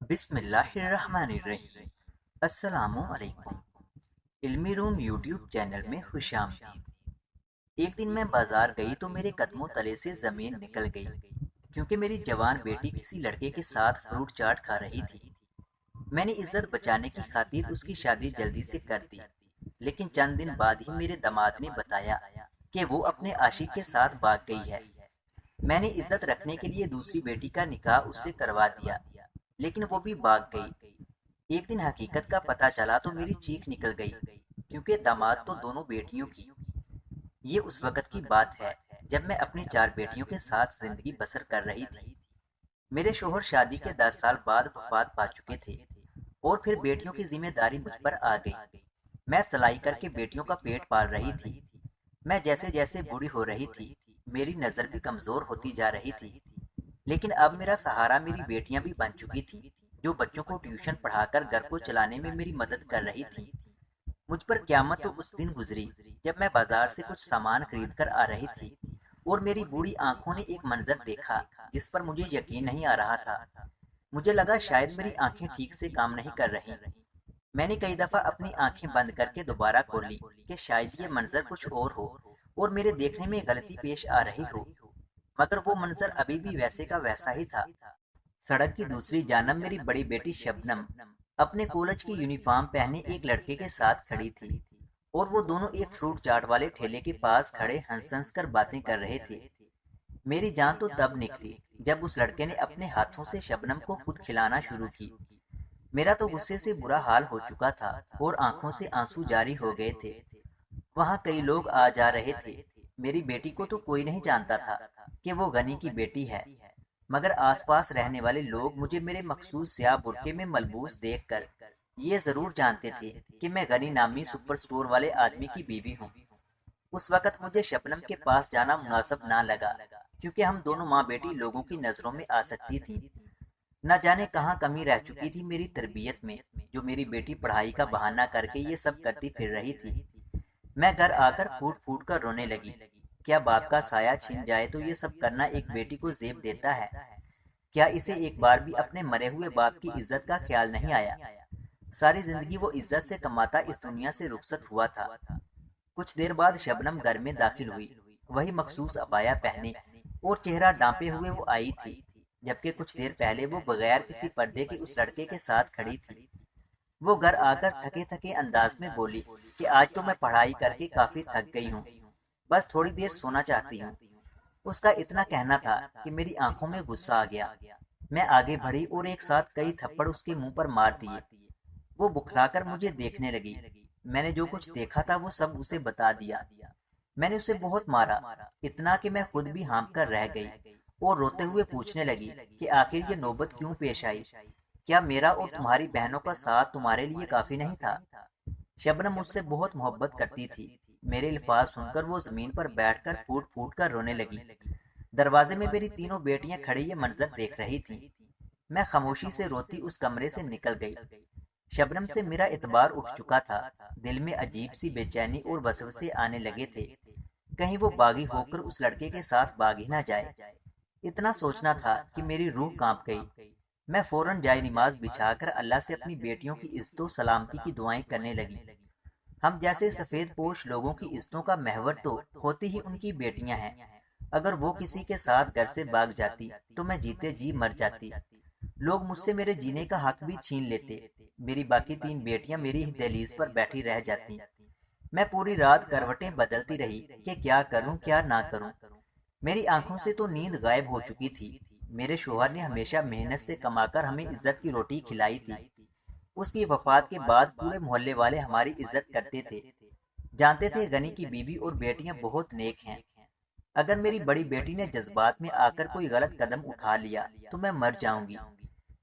بسم اللہ الرحمن الرحیم۔ السلام علیکم۔ علمی روم یوٹیوب چینل میں خوش آمدید۔ ایک دن میں بازار گئی تو میرے قدموں تلے سے زمین نکل گئی، کیونکہ میری جوان بیٹی کسی لڑکے کے ساتھ فروٹ چاٹ کھا رہی تھی۔ میں نے عزت بچانے کی خاطر اس کی شادی جلدی سے کر دی، لیکن چند دن بعد ہی میرے داماد نے بتایا کہ وہ اپنے عاشق کے ساتھ بھاگ گئی ہے۔ میں نے عزت رکھنے کے لیے دوسری بیٹی کا نکاح اس سے کروا دیا، لیکن وہ بھی بھاگ گئی۔ ایک دن حقیقت کا پتہ چلا تو میری چیخ نکل گئی، کیونکہ داماد تو دونوں بیٹیوں کی۔ یہ اس وقت کی بات ہے جب میں اپنی 4 بیٹیوں کے ساتھ زندگی بسر کر رہی تھی۔ میرے شوہر شادی کے 10 سال بعد وفات پا چکے تھے، اور پھر بیٹیوں کی ذمہ داری مجھ پر آ گئی۔ میں سلائی کر کے بیٹیوں کا پیٹ پال رہی تھی۔ میں جیسے جیسے بوڑھی ہو رہی تھی، میری نظر بھی کمزور ہوتی جا رہی تھی، لیکن اب میرا سہارا میری بیٹیاں بھی بن چکی تھی، جو بچوں کو ٹیوشن پڑھا کر گھر کو چلانے میں میری مدد کر رہی تھی۔ مجھ پر قیامت تو اس دن گزری جب میں بازار سے کچھ سامان خرید کر آ رہی تھی، اور میری بوڑھی آنکھوں نے ایک منظر دیکھا جس پر مجھے یقین نہیں آ رہا تھا۔ مجھے لگا شاید میری آنکھیں ٹھیک سے کام نہیں کر رہی۔ میں نے کئی دفعہ اپنی آنکھیں بند کر کے دوبارہ کھولی کہ شاید یہ منظر کچھ اور ہو، اور میرے دیکھنے میں غلطی پیش آ رہی ہو، مگر وہ منظر ابھی بھی ویسے کا ویسا ہی تھا۔ سڑک کی دوسری جانب میری بڑی بیٹی شبنم اپنے کالج کی یونیفارم پہنے ایک لڑکے کے ساتھ کھڑی تھی، اور وہ دونوں ایک فروٹ چاٹ والے ٹھیلے کے پاس کھڑے ہنس ہنس کر باتیں کر رہے تھے۔ میری جان تو تب نکلی جب اس لڑکے نے اپنے ہاتھوں سے شبنم کو خود کھلانا شروع کی۔ میرا تو غصے سے برا حال ہو چکا تھا، اور آنکھوں سے آنسو جاری ہو گئے تھے۔ وہاں کئی لوگ آ جا رہے تھے۔ میری بیٹی کو تو کوئی نہیں جانتا تھا کہ وہ غنی کی بیٹی ہے، مگر آس پاس رہنے والے لوگ مجھے میرے مخصوص سیاہ برقعے میں ملبوس دیکھ کر یہ ضرور جانتے تھے کہ میں غنی نامی سپر سٹور والے آدمی کی بیوی ہوں۔ اس وقت مجھے شبنم کے پاس جانا مناسب نہ لگا، کیونکہ ہم دونوں ماں بیٹی لوگوں کی نظروں میں آ سکتی تھی۔ نہ جانے کہاں کمی رہ چکی تھی میری تربیت میں، جو میری بیٹی پڑھائی کا بہانہ کر کے یہ سب کرتی پھر رہی تھی۔ میں گھر آ کر پھوٹ پھوٹ کر رونے لگی۔ کیا باپ کا سایہ چھن جائے تو یہ سب کرنا ایک بیٹی کو زیب دیتا ہے؟ کیا اسے ایک بار بھی اپنے مرے ہوئے باپ کی عزت کا خیال نہیں آیا؟ ساری زندگی وہ عزت سے کماتا اس دنیا سے رخصت ہوا تھا۔ کچھ دیر بعد شبنم گھر میں داخل ہوئی۔ وہی مخصوص عبایا پہنے اور چہرہ ڈانپے ہوئے وہ آئی تھی، جبکہ کچھ دیر پہلے وہ بغیر کسی پردے کے اس لڑکے کے ساتھ کھڑی تھی۔ وہ گھر آ کر تھکے تھکے انداز میں بولی کہ آج تو میں پڑھائی کر کے کافی تھک گئی ہوں، بس تھوڑی دیر سونا چاہتی ہوں۔ اس کا اتنا کہنا تھا کہ میری آنکھوں میں غصہ آ گیا۔ میں آگے بڑھی اور ایک ساتھ کئی تھپڑ اس کے منہ پر مار دیے۔ وہ بکھلا کر مجھے دیکھنے لگی۔ میں نے جو کچھ دیکھا تھا وہ سب اسے بتا دیا۔ میں نے اسے بہت مارا، اتنا کہ میں خود بھی ہانپ کر رہ گئی، اور روتے ہوئے پوچھنے لگی کہ آخر یہ نوبت کیوں پیش آئی؟ کیا میرا اور تمہاری بہنوں کا ساتھ تمہارے لیے کافی نہیں تھا؟ شبنم مجھ سے بہت محبت کرتی تھی۔ میرے الفاظ سن کر وہ زمین پر بیٹھ کر پھوٹ پھوٹ کر رونے لگی۔ دروازے میں میری تینوں بیٹیاں کھڑی یہ منظر دیکھ رہی تھیں۔ میں خاموشی سے روتی اس کمرے سے نکل گئی۔ شبنم سے میرا اعتبار اٹھ چکا تھا۔ دل میں عجیب سی بے چینی اور وسوسے آنے لگے تھے، کہیں وہ باغی ہو کر اس لڑکے کے ساتھ بھاگ ہی نہ جائے۔ اتنا سوچنا تھا کہ میری روح کانپ گئی۔ میں فوراً جائے نماز بچھا کر اللہ سے اپنی بیٹیوں کی عزت و سلامتی کی دعائیں کرنے لگی۔ ہم جیسے سفید پوش لوگوں کی عزتوں کا محور تو ہوتی ہی ان کی بیٹیاں ہیں۔ اگر وہ کسی کے ساتھ گھر سے بھاگ جاتی تو میں جیتے جی مر جاتی۔ لوگ مجھ سے میرے جینے کا حق بھی چھین لیتے۔ میری باقی 3 بیٹیاں میری ہی دہلیز پر بیٹھی رہ جاتی۔ میں پوری رات کروٹیں بدلتی رہی کہ کیا کروں کیا نہ کروں۔ میری آنکھوں سے تو نیند غائب ہو چکی تھی۔ میرے شوہر نے ہمیشہ محنت سے کما کر ہمیں عزت کی روٹی کھلائی تھی۔ اس کی وفات کے بعد پورے محلے والے ہماری عزت کرتے تھے، جانتے تھے غنی کی بیوی اور بیٹیاں بہت نیک ہیں۔ اگر میری بڑی بیٹی نے جذبات میں آ کر کوئی غلط قدم اٹھا لیا تو میں مر جاؤں گی۔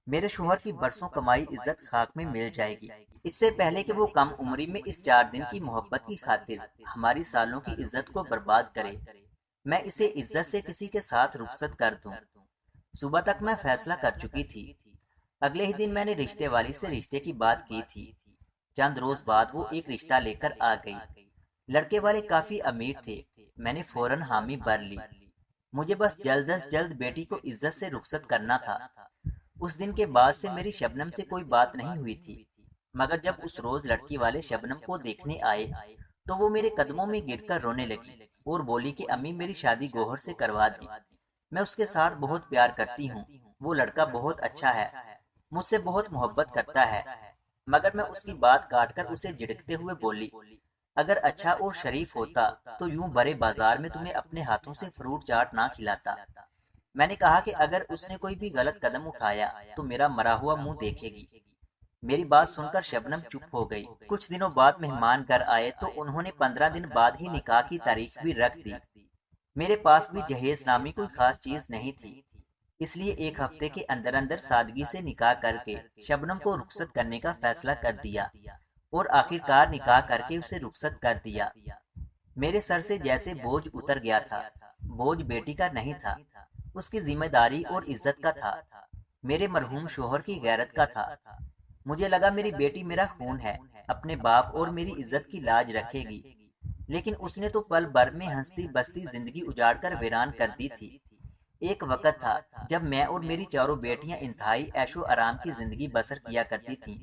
میرے شوہر کی برسوں کمائی عزت خاک میں مل جائے گی۔ اس سے پہلے کہ وہ کم عمری میں اس 4 دن کی محبت کی خاطر ہماری سالوں کی عزت کو برباد کرے، میں اسے عزت سے کسی کے ساتھ رخصت کر دوں۔ صبح تک میں فیصلہ کر چکی تھی۔ اگلے ہی دن میں نے رشتے والی سے رشتے کی بات کی تھی۔ چند روز بعد وہ ایک رشتہ لے کر آ گئی۔ لڑکے والے کافی امیر تھے۔ میں نے فوراً حامی بھر لی۔ مجھے بس جلد از جلد بیٹی کو عزت سے رخصت کرنا تھا۔ اس دن کے بعد سے میری شبنم سے کوئی بات نہیں ہوئی تھی، مگر جب اس روز لڑکی والے شبنم کو دیکھنے آئے تو وہ میرے قدموں میں گر کر رونے لگی اور بولی کہ امی میری شادی گوہر سے کروا دی، میں اس کے ساتھ بہت پیار کرتی ہوں، وہ لڑکا بہت اچھا ہے، مجھ سے بہت محبت کرتا ہے۔ مگر میں اس کی بات کاٹ کر اسے جھڑکتے ہوئے بولی، اگر اچھا اور شریف ہوتا تو یوں بڑے بازار میں تمہیں اپنے ہاتھوں سے فروٹ چاٹ نہ کھلاتا۔ میں نے کہا کہ اگر اس نے کوئی بھی غلط قدم اٹھایا تو میرا مرا ہوا منہ دیکھے گی۔ میری بات سن کر شبنم چپ ہو گئی۔ کچھ دنوں بعد مہمان گھر آئے تو انہوں نے 15 دن بعد ہی نکاح کی تاریخ بھی رکھ دی۔ میرے پاس بھی جہیز نامی کوئی خاص چیز نہیں تھی، اس لیے ایک ہفتے کے اندر اندر سادگی سے نکاح کر کے شبنم کو رخصت کرنے کا فیصلہ کر دیا اور آخر کار نکاح کر کے اسے رخصت کر دیا۔ میرے سر سے جیسے بوجھ اتر گیا تھا۔ بوجھ بیٹی کا نہیں تھا، اس کی ذمہ داری اور عزت کا تھا، میرے مرحوم شوہر کی غیرت کا تھا۔ مجھے لگا میری بیٹی میرا خون ہے، اپنے باپ اور میری عزت کی لاج رکھے گی، لیکن اس نے تو پل بھر میں ہنستی بستی زندگی اجاڑ کر ویران کر دی تھی۔ ایک وقت تھا جب میں اور میری چاروں بیٹیاں انتہائی عیش و آرام کی زندگی بسر کیا کرتی تھیں،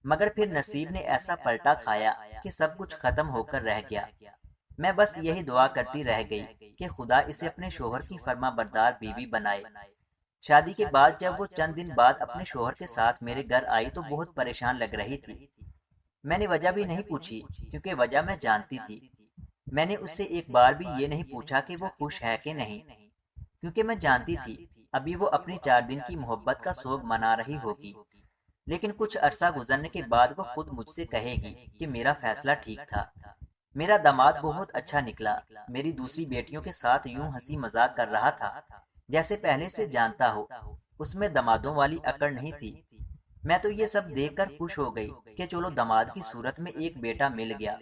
مگر پھر نصیب نے ایسا پلٹا کھایا کہ سب کچھ ختم ہو کر رہ گیا۔ میں بس یہی دعا کرتی رہ گئی کہ خدا اسے اپنے شوہر کی فرما بردار بیوی بنائے۔ شادی کے بعد جب وہ چند دن بعد اپنے شوہر کے ساتھ میرے گھر آئی تو بہت پریشان لگ رہی تھی۔ میں نے وجہ بھی نہیں پوچھی کیونکہ وجہ میں جانتی تھی۔ میں نے اس سے ایک بار بھی یہ نہیں پوچھا کہ وہ خوش ہے کہ نہیں، کیونکہ میں جانتی تھی ابھی وہ اپنی 4 دن کی محبت کا سوگ منا رہی ہوگی، لیکن کچھ عرصہ گزرنے کے بعد وہ خود مجھ سے کہے گی کہ میرا فیصلہ ٹھیک تھا۔ میرا داماد بہت اچھا نکلا، میری دوسری بیٹیوں کے ساتھ یوں ہنسی مذاق کر رہا تھا جیسے پہلے سے جانتا ہو، اس میں دمادوں والی اکڑ نہیں تھی۔ میں تو یہ سب دیکھ کر خوش ہو گئی کہ چلو داماد کی صورت میں ایک بیٹا مل گیا،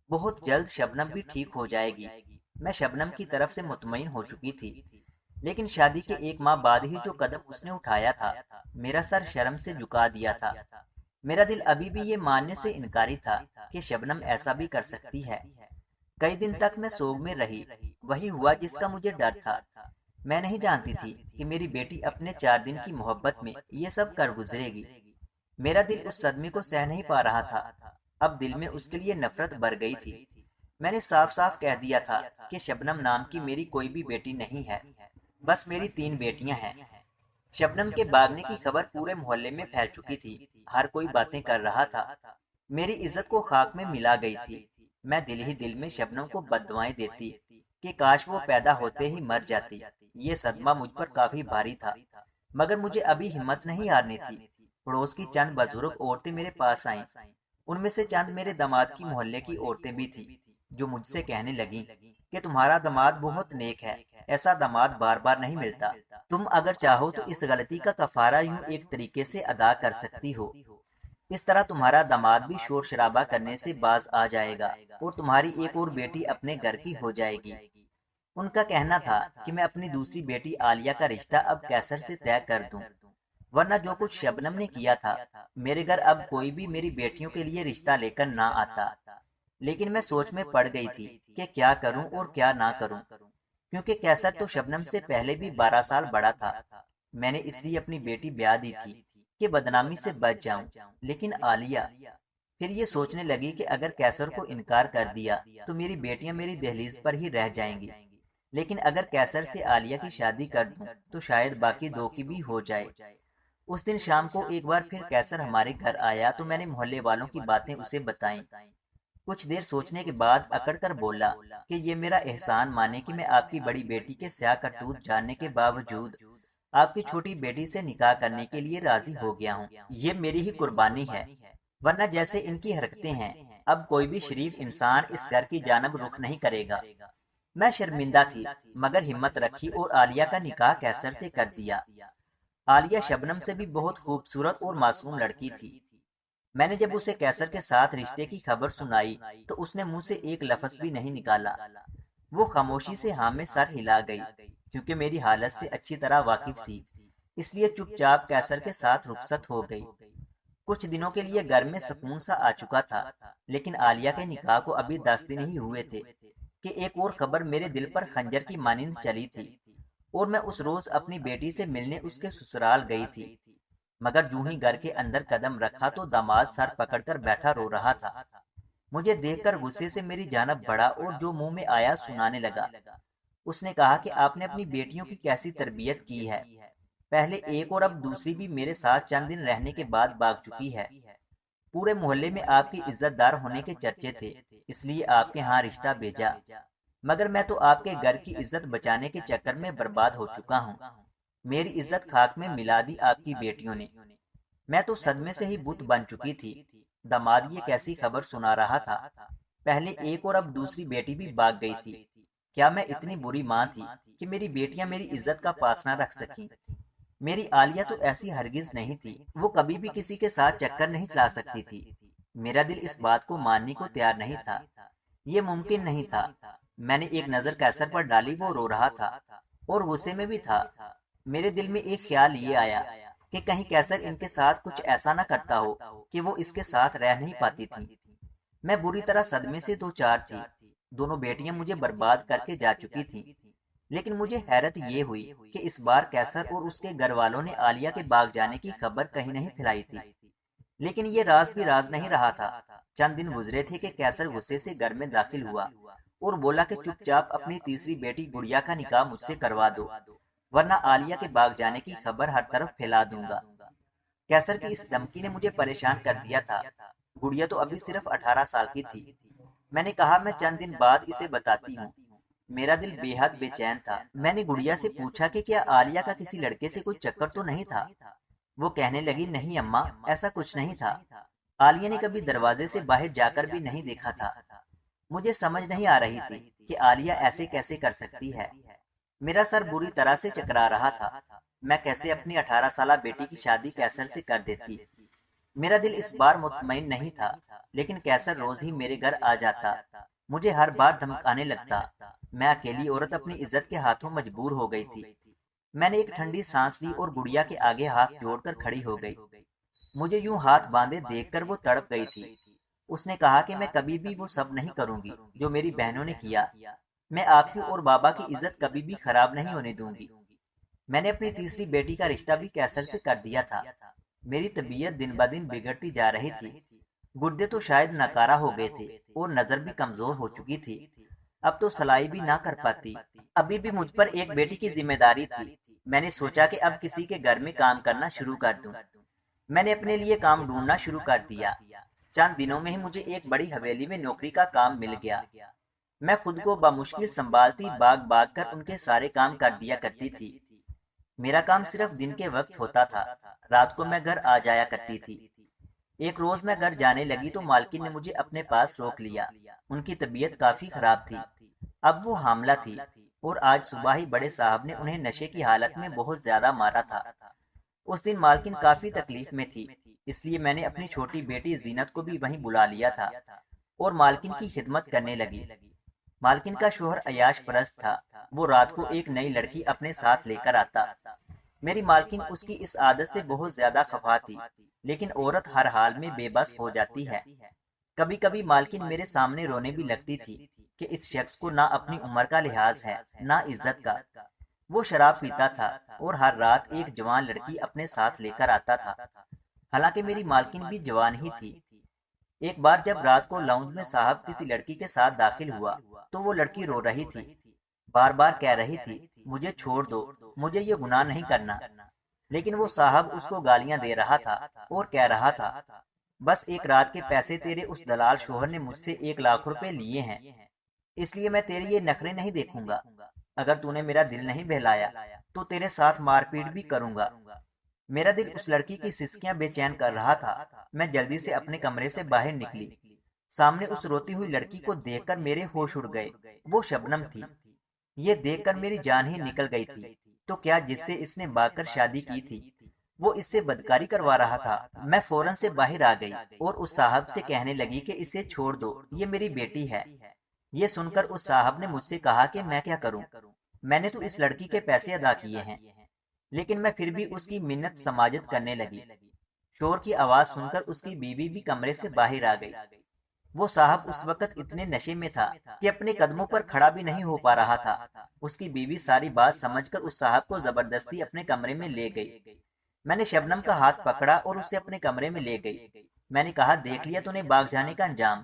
بہت جلد شبنم بھی ٹھیک ہو جائے گی۔ میں شبنم کی طرف سے مطمئن ہو چکی تھی، لیکن شادی کے 1 ماہ بعد ہی جو قدم اس نے اٹھایا تھا، میرا سر شرم سے جھکا دیا تھا۔ میرا دل ابھی بھی یہ ماننے سے انکاری تھا کہ شبنم ایسا بھی کر سکتی ہے۔ کئی دن تک میں سوگ میں رہی، وہی ہوا جس کا مجھے ڈر تھا۔ میں نہیں جانتی تھی کہ میری بیٹی اپنے 4 دن کی محبت میں یہ سب کر گزرے گی۔ میرا دل اس صدمے کو سہ نہیں پا رہا تھا، اب دل میں اس کے لیے نفرت بڑھ گئی تھی۔ میں نے صاف صاف کہہ دیا تھا کہ شبنم نام کی میری کوئی بھی بیٹی نہیں ہے، بس میری 3 بیٹیاں ہیں۔ شبنم کے بھاگنے کی خبر پورے محلے میں پھیل چکی تھی، ہر کوئی باتیں کر رہا تھا، میری عزت کو خاک میں ملا گئی تھی۔ میں دل ہی دل میں شبنم کو بددعائیں دیتی کہ کاش وہ پیدا ہوتے ہی مر جاتی۔ یہ صدمہ مجھ پر کافی بھاری تھا، مگر مجھے ابھی ہمت نہیں ہارنی تھی۔ پڑوس کی چند بزرگ عورتیں میرے پاس آئیں، ان میں سے چند میرے داماد کی محلے کی عورتیں بھی تھیں، جو مجھ سے کہنے لگیں کہ تمہارا داماد بہت نیک ہے، ایسا داماد بار بار نہیں ملتا، تم اگر چاہو تو اس غلطی کا کفارہ یوں ایک طریقے سے ادا کر سکتی ہو، اس طرح تمہارا داماد بھی شور شرابہ کرنے سے باز آ جائے گا اور تمہاری ایک اور بیٹی اپنے گھر کی ہو جائے گی۔ ان کا کہنا تھا کہ میں اپنی دوسری بیٹی عالیہ کا رشتہ اب کیسر سے طے کر دوں، ورنہ جو کچھ شبنم نے کیا تھا، میرے گھر اب کوئی بھی میری بیٹیوں کے لیے رشتہ لے کر نہ آتا۔ لیکن میں سوچ میں پڑ گئی تھی کہ کیا کروں اور کیا نہ کروں، کیونکہ کیسر تو شبنم سے پہلے بھی 12 سال بڑا تھا۔ میں نے اس لیے اپنی بیٹی بیاہ دی تھی کہ بدنامی سے بچ جاؤں، لیکن عالیہ پھر یہ سوچنے لگی کہ اگر کیسر کو انکار کر دیا تو میری بیٹیاں میری دہلیز پر ہی رہ جائیں گی، لیکن اگر کیسر سے عالیہ کی شادی کر دوں تو شاید باقی 2 کی بھی ہو جائے۔ اس دن شام کو ایک بار پھر کیسر ہمارے گھر آیا تو میں نے محلے والوں کی باتیں اسے بتائیں۔ کچھ دیر سوچنے کے بعد اکڑ کر بولا کہ یہ میرا احسان مانے کہ میں آپ کی بڑی بیٹی کے سیاہ کرتوت جاننے کے باوجود آپ کی چھوٹی بیٹی سے نکاح کرنے کے لیے راضی ہو گیا ہوں، یہ میری ہی قربانی ہے، ورنہ جیسے ان کی حرکتیں ہیں اب کوئی بھی شریف انسان اس گھر کی جانب رخ نہیں کرے گا۔ میں شرمندہ تھی، مگر ہمت رکھی اور عالیہ کا نکاح کیسر سے کر دیا۔ عالیہ شبنم سے بھی بہت خوبصورت اور معصوم لڑکی تھی۔ میں نے جب اسے کیسر کے ساتھ رشتے کی خبر سنائی تو اس نے منہ سے ایک لفظ بھی نہیں نکالا، وہ خاموشی سے ہاں میں سر ہلا گئی، کیونکہ میری حالت سے اچھی طرح واقف تھی، اس لیے چپ چاپ کیسر کے ساتھ رخصت ہو گئی۔ کچھ دنوں کے لیے گھر میں سکون سا آ چکا تھا، لیکن عالیہ کے نکاح کو ابھی 10 دن ہی ہوئے تھے کہ ایک اور خبر میرے دل پر خنجر کی مانند چلی تھی۔ اور میں اس روز اپنی بیٹی سے ملنے اس کے سسرال گئی تھی، مگر جو ہی گھر کے اندر قدم رکھا تو داماد سر پکڑ کر بیٹھا رو رہا تھا۔ مجھے دیکھ کر غصے سے میری جانب بڑھا اور جو منہ میں آیا سنانے لگا۔ اس نے کہا کہ آپ نے اپنی بیٹیوں کی کیسی تربیت کی ہے، پہلے ایک اور اب دوسری بھی میرے ساتھ چند دن رہنے کے بعد بھاگ چکی ہے۔ پورے محلے میں آپ کی عزت دار ہونے کے چرچے تھے، اس لیے آپ کے ہاں رشتہ بھیجا، مگر میں تو آپ کے گھر کی عزت بچانے کے چکر میں برباد ہو چکا ہوں۔ میری عزت خاک میں ملا دی آپ کی بیٹیوں نے۔ میں تو صدمے سے ہی بت بن چکی تھی۔ داماد یہ کیسی خبر سنا رہا تھا؟ پہلے ایک اور اب دوسری بیٹی بھی بھاگ گئی تھی۔ کیا میں اتنی بری ماں تھی کہ میری بیٹیاں میری عزت کا پاس نہ رکھ سکیں؟ میری عالیہ تو ایسی ہرگز نہیں تھی، وہ کبھی بھی کسی کے ساتھ چکر نہیں چلا سکتی تھی۔ میرا دل اس بات کو ماننے کو تیار نہیں تھا، یہ ممکن نہیں تھا۔ میں نے ایک نظر کیسر پر ڈالی، وہ رو رہا تھا اور غصے میں بھی تھا۔ میرے دل میں ایک خیال یہ آیا کہ کہیں کیسر ان کے ساتھ کچھ ایسا نہ کرتا ہو کہ وہ اس کے ساتھ رہ نہیں پاتی تھی۔ میں بری طرح صدمے سے دو چار تھی۔ دونوں بیٹیاں مجھے برباد کر کے جا چکی تھیں، لیکن مجھے حیرت یہ ہوئی کہ اس بار کیسر اور اس کے گھر والوں نے عالیہ کے بھاگ جانے کی خبر کہیں نہیں پھیلائی تھی۔ لیکن یہ راز بھی راز نہیں رہا تھا۔ چند دن گزرے تھے کہ کیسر غصے سے گھر میں داخل ہوا اور بولا کہ چپ چاپ اپنی تیسری بیٹی گڑیا کا نکاح مجھ سے کروا دو، ورنہ عالیہ کے بھاگ جانے کی خبر ہر طرف پھیلا دوں گا۔ کیسر کی اس دھمکی نے مجھے پریشان کر دیا تھا۔ گڑیا تو ابھی صرف 18 سال کی تھی۔ میں نے کہا میں چند دن بعد اسے بتاتی ہوں۔ میرا دل بے حد بے چین تھا۔ میں نے گڑیا سے پوچھا کہ کیا عالیہ کا کسی لڑکے سے کوئی چکر تو نہیں تھا؟ وہ کہنے لگی نہیں اماں، ایسا کچھ نہیں تھا۔ عالیہ نے کبھی دروازے سے باہر جا کر بھی نہیں دیکھا تھا۔ مجھے سمجھ نہیں آ رہی تھی کہ عالیہ ایسے کیسے کر سکتی ہے۔ میرا سر بری طرح سے چکرا رہا تھا۔ میں کیسے اپنی 18 سالہ بیٹی کی شادی کیسر سے کر دیتی؟ میرا دل اس بار مطمئن نہیں تھا، لیکن کیسر روز ہی میرے گھر آ جاتا، مجھے ہر بار دھمکانے لگتا۔ میں اکیلی عورت اپنی عزت کے ہاتھوں مجبور ہو گئی تھی۔ میں نے ایک ٹھنڈی سانس لی اور گڑیا کے آگے ہاتھ جوڑ کر کھڑی ہو گئی۔ مجھے یوں ہاتھ باندھے دیکھ کر وہ تڑپ گئی تھی۔ اس نے کہا کہ میں کبھی بھی وہ سب نہیں کروں گی جو میری بہنوں نے کیا۔ میں آپ کی اور بابا کی عزت کبھی بھی خراب نہیں ہونے دوں گی۔ میں نے اپنی تیسری بیٹی کا رشتہ بھی کیسر سے کر دیا تھا۔ میری طبیعت دن بدن بگڑتی جا رہی تھی۔ گردے تو شاید ناکارہ ہو گئے تھے اور نظر بھی کمزور ہو چکی تھی۔ اب تو سلائی بھی نہ کر پاتی۔ ابھی بھی مجھ پر ایک بیٹی کی ذمہ داری تھی۔ میں نے سوچا کہ اب کسی کے گھر میں کام کرنا شروع کر دوں۔ میں نے اپنے لیے کام ڈھونڈنا شروع کر دیا۔ چند دنوں میں ہی مجھے ایک بڑی حویلی میں نوکری کا کام مل گیا۔ میں خود کو بمشکل سنبھالتی، بھاگ بھاگ کر ان کے سارے کام کر دیا کرتی تھی۔ میرا کام صرف دن کے وقت ہوتا تھا، رات کو میں گھر آ جایا کرتی تھی۔ ایک روز میں گھر جانے لگی تو مالکن نے مجھے اپنے پاس روک لیا۔ ان کی طبیعت کافی خراب تھی، اب وہ حاملہ تھی اور آج صبح ہی بڑے صاحب نے انہیں نشے کی حالت میں بہت زیادہ مارا تھا۔ اس دن مالکن کافی تکلیف میں تھی، اس لیے میں نے اپنی چھوٹی بیٹی زینت کو بھی وہیں بلا لیا تھا اور مالکن کی خدمت کرنے لگی۔ مالکن کا شوہر عیاش پرست تھا، وہ رات کو ایک نئی لڑکی اپنے ساتھ لے کر آتا۔ میری مالکن اس کی اس عادت سے بہت زیادہ خفا تھی، لیکن عورت ہر حال میں بے بس ہو جاتی ہے۔ کبھی کبھی مالکن میرے سامنے رونے بھی لگتی تھی کہ اس شخص کو نہ اپنی عمر کا لحاظ ہے، نہ عزت کا۔ وہ شراب پیتا تھا اور ہر رات ایک جوان لڑکی اپنے ساتھ لے کر آتا تھا، حالانکہ میری مالکن بھی جوان ہی تھی۔ ایک بار جب رات کو لاؤنج میں صاحب کسی لڑکی کے ساتھ داخل ہوا تو وہ لڑکی رو رہی تھی، بار بار کہہ رہی تھی مجھے چھوڑ دو، مجھے یہ گناہ نہیں کرنا، لیکن وہ صاحب اس کو گالیاں دے رہا تھا اور کہہ رہا تھا بس ایک رات کے پیسے تیرے اس دلال شوہر نے مجھ سے 1 لاکھ روپے لیے ہیں، اس لیے میں تیرے یہ نخرے نہیں دیکھوں گا۔ اگر تو نے میرا دل نہیں بہلایا تو تیرے ساتھ مار پیٹ بھی کروں گا۔ میرا دل اس لڑکی کی سسکیاں بے چین کر رہا تھا۔ میں جلدی سے اپنے کمرے سے باہر نکلی۔ سامنے اس روتی ہوئی لڑکی کو دیکھ کر میرے ہوش اڑ گئے۔ وہ شبنم تھی۔ یہ دیکھ کر میری جان ہی نکل گئی تھی۔ تو کیا جس سے اس نے بھاگ کر شادی کی تھی وہ اس سے بدکاری کروا رہا تھا؟ میں فوراً سے باہر آ گئی اور اس صاحب سے کہنے لگی کہ اسے چھوڑ دو، یہ میری بیٹی ہے۔ یہ سن کر اس صاحب نے مجھ سے کہا کہ میں کیا کروں، میں نے تو اس لڑکی کے پیسے ادا کیے ہیں۔ لیکن میں پھر بھی اس کی منت سماجت کرنے لگی۔ شور کی آواز سن کر اس کی بیوی بھی کمرے سے باہر آ گئی۔ وہ صاحب اس وقت اتنے نشے میں تھا کہ اپنے قدموں پر کھڑا بھی نہیں ہو پا رہا تھا۔ اس کی بیوی ساری بات سمجھ کر اس صاحب کو زبردستی اپنے کمرے میں لے گئی۔ میں نے شبنم کا ہاتھ پکڑا اور اسے اپنے کمرے میں لے گئی۔ میں نے کہا، دیکھ لیا تو نے بھاگ جانے کا انجام۔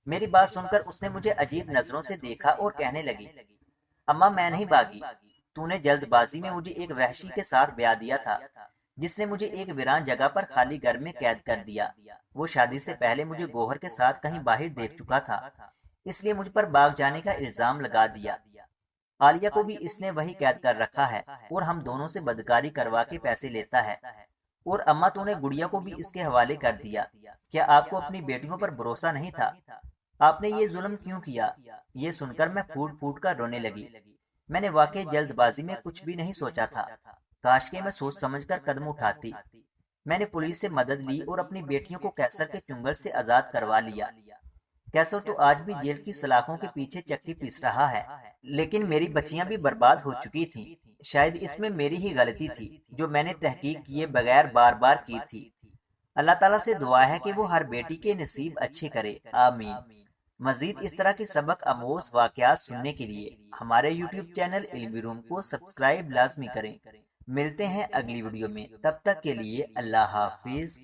میری بات سن کر اس نے مجھے عجیب نظروں سے دیکھا اور کہنے لگی، اماں میں نہیں بھاگی، تو نے جلد بازی میں مجھے ایک وحشی کے ساتھ بیاہ دیا تھا جس نے مجھے ایک ویران جگہ پر خالی گھر میں قید کر دیا۔ وہ شادی سے پہلے مجھے گوہر کے ساتھ کہیں باہر دیکھ چکا تھا، اس لیے مجھ پر بھاگ جانے کا الزام لگا دیا۔ عالیہ کو بھی اس نے وہی قید کر رکھا ہے اور ہم دونوں سے بدکاری کروا کے پیسے لیتا ہے۔ اور اماں تو نے گڑیا کو بھی اس کے حوالے کر دیا۔ کیا آپ کو اپنی بیٹیوں پر بھروسہ نہیں تھا؟ آپ نے یہ ظلم کیوں کیا؟ یہ سن کر میں پھوٹ پھوٹ کر رونے لگی۔ میں نے واقعی جلد بازی میں کچھ بھی نہیں سوچا تھا، کاش کہ میں سوچ سمجھ کر قدم اٹھاتی۔ میں نے پولیس سے مدد لی اور اپنی بیٹیوں کو کیسر کے چنگل سے آزاد کروا لیا۔ کیسر تو آج بھی جیل کی سلاخوں کے پیچھے چکی پیس رہا ہے، لیکن میری بچیاں بھی برباد ہو چکی تھیں۔ شاید اس میں میری ہی غلطی تھی جو میں نے تحقیق کیے بغیر بار بار کی تھی۔ اللہ تعالیٰ سے دعا ہے کہ وہ ہر بیٹی کے نصیب اچھے کرے، آمین۔ مزید اس طرح کے سبق آموز واقعات سننے کے لیے ہمارے یوٹیوب چینل علمی روم کو سبسکرائب لازمی کریں۔ ملتے ہیں اگلی ویڈیو میں، تب تک کے لیے اللہ حافظ۔